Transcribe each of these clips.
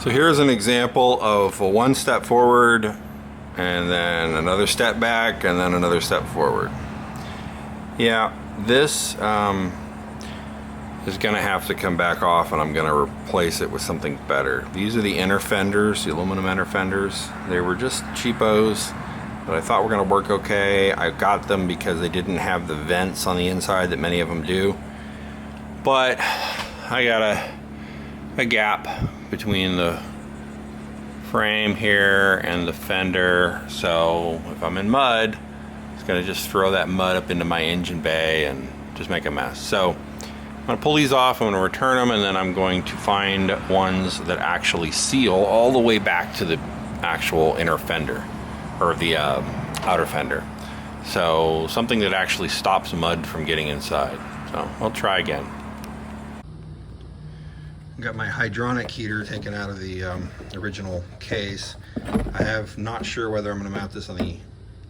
So here's an example of a one step forward and then another step back and then another step forward. Yeah, this is gonna have to come back off, and I'm gonna replace it with something better. These are the inner fenders, the aluminum inner fenders. They were just cheapos, but I thought were gonna work okay. I got them because they didn't have the vents on the inside that many of them do. But I got a gap between the frame here and the fender, so if I'm in mud, it's gonna just throw that mud up into my engine bay and just make a mess. So I'm gonna pull these off, I'm gonna return them, and then I'm going to find ones that actually seal all the way back to the actual inner fender, or the outer fender. So something that actually stops mud from getting inside. So I'll try again. Got my hydronic heater taken out of the original case. I have not sure whether I'm going to mount this on the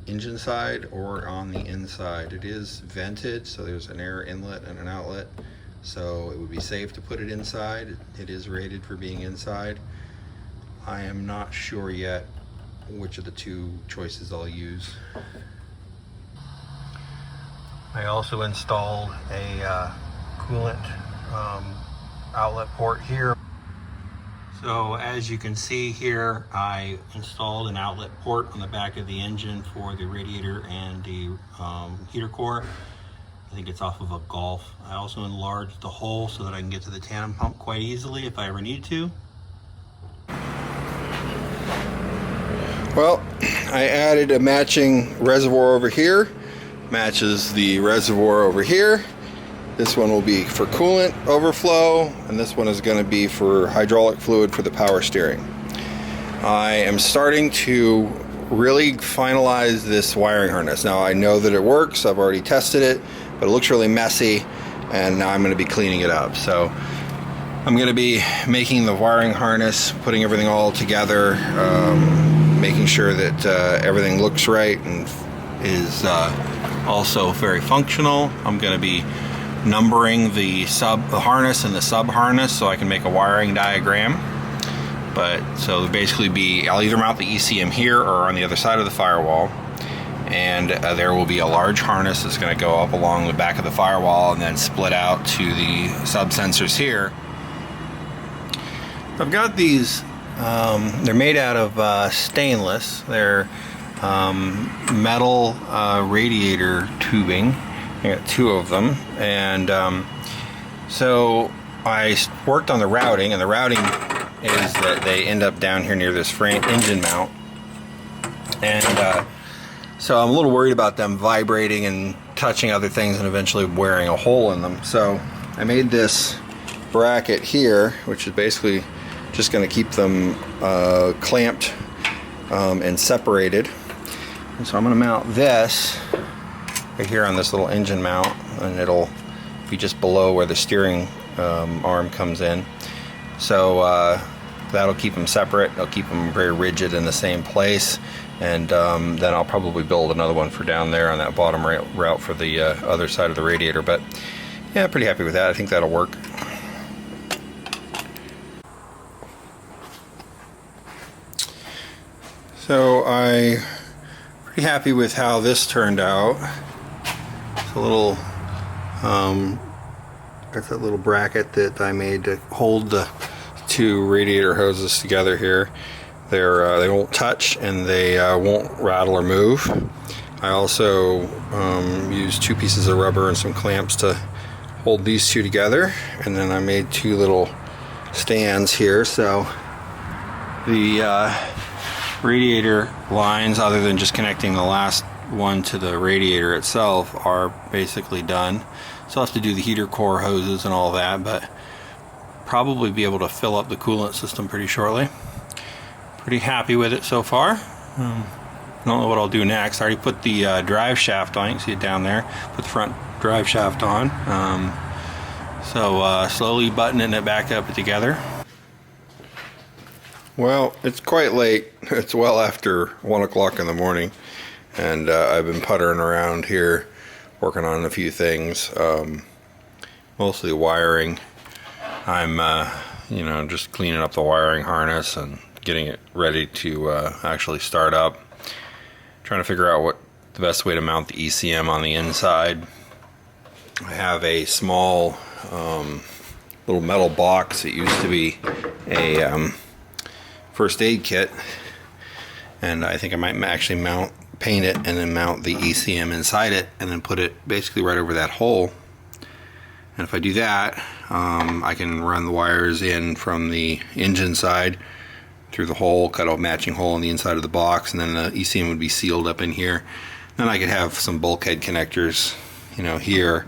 engine side or on the inside. It is vented, so there's an air inlet and an outlet, so it would be safe to put it inside. It is rated for being inside. I am not sure yet which of the two choices I'll use. I also installed a coolant outlet port here. So as you can see here, I installed an outlet port on the back of the engine for the radiator and the heater core. I think it's off of a Golf. I also enlarged the hole so that I can get to the tandem pump quite easily if I ever need to. Well, I added a matching reservoir over here, matches the reservoir over here. This one will be for coolant overflow, and this one is going to be for hydraulic fluid for the power steering. I am starting to really finalize this wiring harness. Now I know that it works, I've already tested it, but it looks really messy, and now I'm going to be cleaning it up. So I'm going to be making the wiring harness, putting everything all together, making sure that everything looks right and is also very functional. I'm going to be numbering the harness and the sub harness so I can make a wiring diagram. But so basically I'll either mount the ECM here or on the other side of the firewall, and there will be a large harness that's going to go up along the back of the firewall and then split out to the sub sensors here. I've got these, they're made out of stainless. They're metal radiator tubing. I got two of them, and so I worked on the routing, and the routing is that they end up down here near this frame engine mount, and so I'm a little worried about them vibrating and touching other things and eventually wearing a hole in them. So I made this bracket here, which is basically just going to keep them clamped and separated. And so I'm going to mount this right here on this little engine mount, and it'll be just below where the steering arm comes in. So that'll keep them separate. It'll keep them very rigid in the same place, and then I'll probably build another one for down there on that bottom route for the other side of the radiator. But yeah, pretty happy with that. I think that'll work. So I'm pretty happy with how this turned out. A little, that's that little bracket that I made to hold the two radiator hoses together here. They won't touch and they won't rattle or move. I also used two pieces of rubber and some clamps to hold these two together, and then I made two little stands here, so the radiator lines, other than just connecting the last one to the radiator itself, are basically done. So I'll have to do the heater core hoses and all that, but probably be able to fill up the coolant system pretty shortly. Pretty happy with it so far. I don't know what I'll do next. I already put the drive shaft on. You can see it down there. Put the front drive shaft on. So slowly buttoning it back up together. Well, it's quite late. It's well after 1 o'clock in the morning, and I've been puttering around here working on a few things, mostly wiring. I'm you know, just cleaning up the wiring harness and getting it ready to actually start up. Trying to figure out what the best way to mount the ECM on the inside. I have a small little metal box. It used to be a first aid kit, and I think I might actually paint it and then mount the ECM inside it and then put it basically right over that hole. And if I do that, I can run the wires in from the engine side through the hole, cut a matching hole on the inside of the box, and then the ECM would be sealed up in here. Then I could have some bulkhead connectors, you know, here,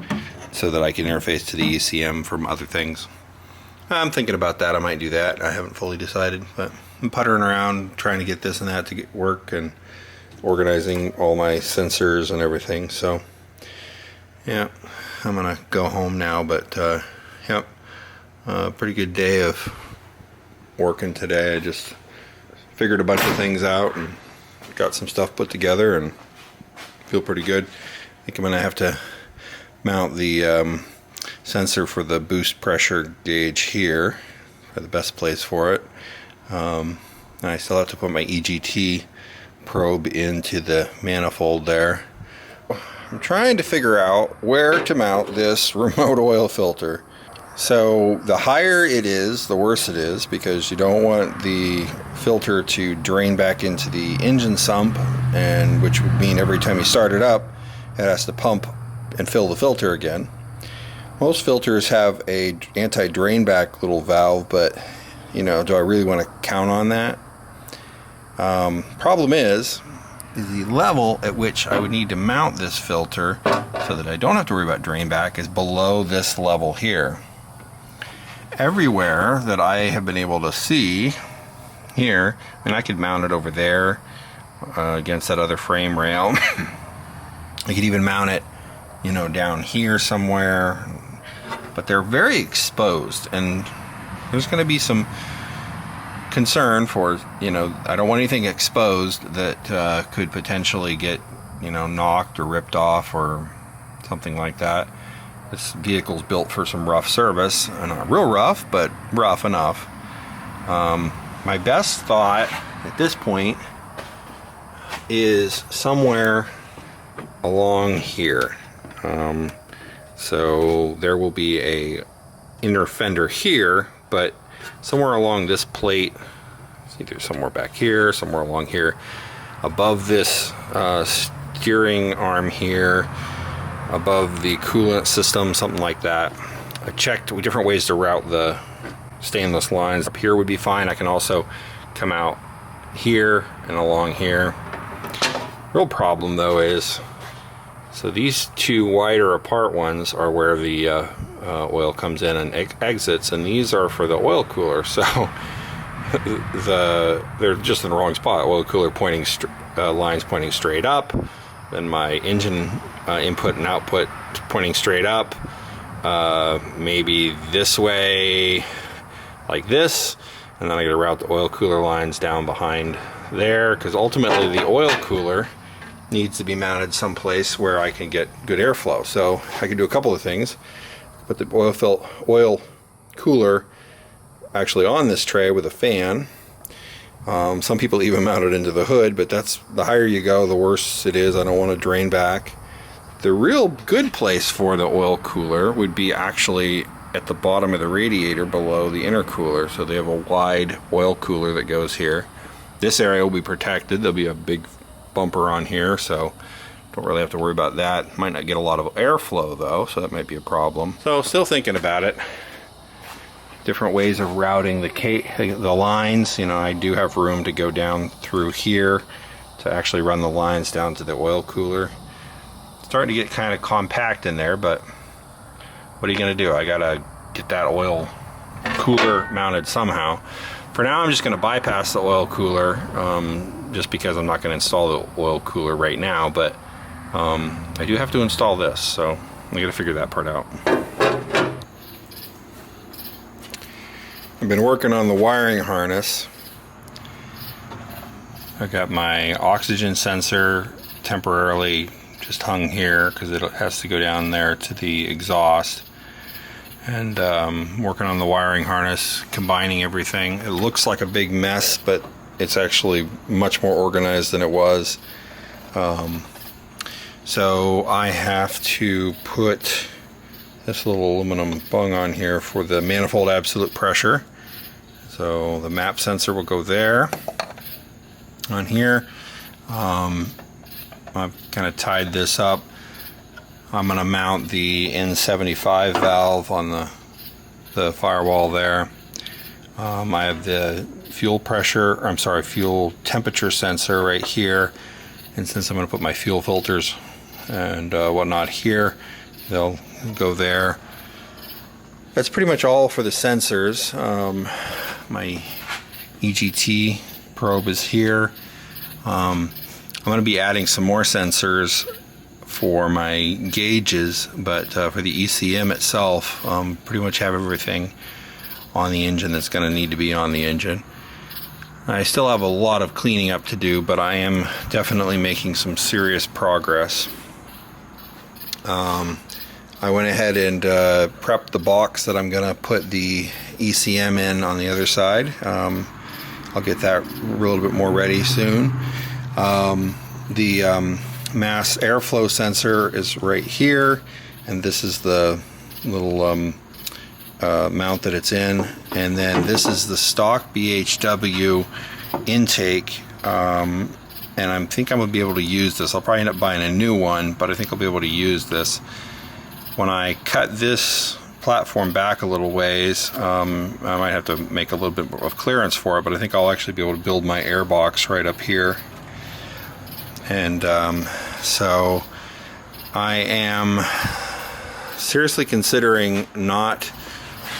so that I can interface to the ECM from other things. I'm thinking about that. I might do that. I haven't fully decided, but I'm puttering around trying to get this and that to get work and organizing all my sensors and everything. So yeah, I'm gonna go home now, but yep, pretty good day of working today. I just figured a bunch of things out and got some stuff put together and feel pretty good. I think I'm gonna have to mount the sensor for the boost pressure gauge here, for the best place for it. And I still have to put my EGT probe into the manifold there. I'm trying to figure out where to mount this remote oil filter. So the higher it is, the worse it is, because you don't want the filter to drain back into the engine sump, and which would mean every time you start it up, it has to pump and fill the filter again. Most filters have a anti-drain back little valve, but you know, do I really want to count on that? Problem is the level at which I would need to mount this filter so that I don't have to worry about drain back is below this level here. Everywhere that I have been able to see here, and I could mount it over there against that other frame rail. I could even mount it, you know, down here somewhere, but they're very exposed, and there's going to be some concern for, you know, I don't want anything exposed that could potentially get, you know, knocked or ripped off or something like that. This vehicle's built for some rough service, not real rough, but rough enough. My best thought at this point is somewhere along here. So there will be a inner fender here, but somewhere along this plate, it's either somewhere back here, somewhere along here, above this steering arm here, above the coolant system, something like that. I checked different ways to route the stainless lines. Up here would be fine. I can also come out here and along here. Real problem though is, so these two wider apart ones are where the oil comes in and exits, and these are for the oil cooler. So they're just in the wrong spot. Oil cooler pointing lines pointing straight up, then my engine input and output pointing straight up. Maybe this way, like this, and then I gotta route the oil cooler lines down behind there, because ultimately the oil cooler needs to be mounted someplace where I can get good airflow. So I can do a couple of things. Put the oil cooler actually on this tray with a fan. Some people even mount it into the hood, but that's, the higher you go, the worse it is. I don't want to drain back. The real good place for the oil cooler would be actually at the bottom of the radiator below the intercooler. So they have a wide oil cooler that goes here. This area will be protected. There'll be a big bumper on here, so don't really have to worry about that. Might not get a lot of airflow though, so that might be a problem. So still thinking about it. Different ways of routing the lines. You know, I do have room to go down through here to actually run the lines down to the oil cooler. It's starting to get kind of compact in there, but what are you going to do? I gotta get that oil cooler mounted somehow. For now, I'm just going to bypass the oil cooler, just because I'm not going to install the oil cooler right now, but I do have to install this, so I got to figure that part out. I've been working on the wiring harness. I've got my oxygen sensor temporarily just hung here because it has to go down there to the exhaust. and working on the wiring harness, combining everything. It looks like a big mess, but it's actually much more organized than it was. So I have to put this little aluminum bung on here for the manifold absolute pressure. So the map sensor will go there on here. I've kind of tied this up. I'm going to mount the N75 valve on the firewall there. I have the fuel temperature sensor right here, and since I'm going to put my fuel filters and whatnot here, they'll go there. That's pretty much all for the sensors. My EGT probe is here. I'm going to be adding some more sensors for my gauges, but for the ECM itself, pretty much have everything on the engine that's going to need to be on the engine. I still have a lot of cleaning up to do, but I am definitely making some serious progress. I went ahead and prepped the box that I'm going to put the ECM in on the other side. I'll get that a little bit more ready soon. The mass airflow sensor is right here, and this is the little mount that it's in, and then this is the stock BHW intake, and I think I'm going to be able to use this. I'll probably end up buying a new one, but I think I'll be able to use this. When I cut this platform back a little ways, I might have to make a little bit of clearance for it, but I think I'll actually be able to build my air box right up here. And so I am seriously considering not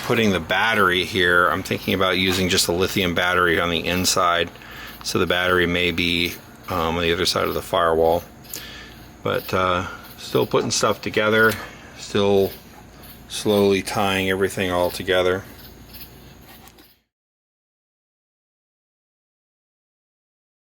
putting the battery here. I'm thinking about using just a lithium battery on the inside, so the battery may be on the other side of the firewall. But still putting stuff together, still slowly tying everything all together.